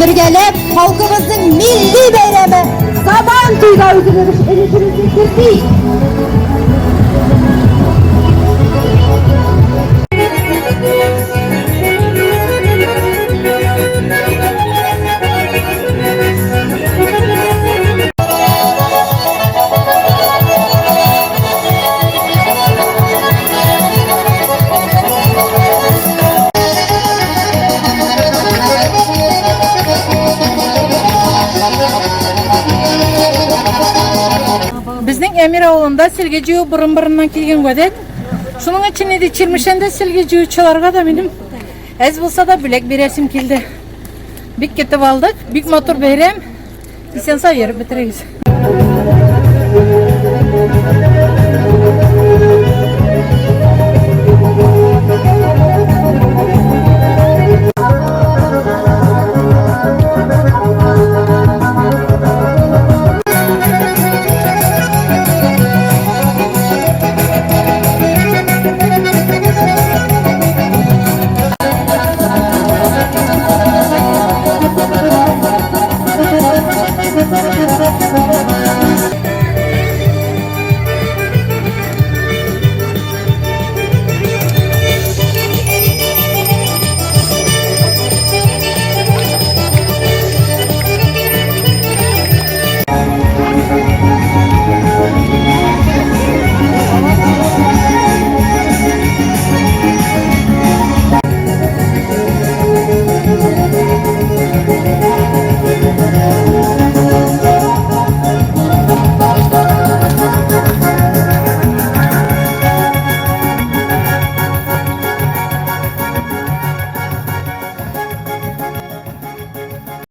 birgelep halkımızın milli beyremi Saban Tuyda üzülürüş elitimizi bitirdik. Bizning Emir avlunda silgejiu burun-burundan kelgan godet. Şunun için edi çirmişende silgejiuchilarga da benim ez bulsa da bilek beresim keldi. Bik ketip aldık. Bik motor berem. Isen sağ yerip bitiririz.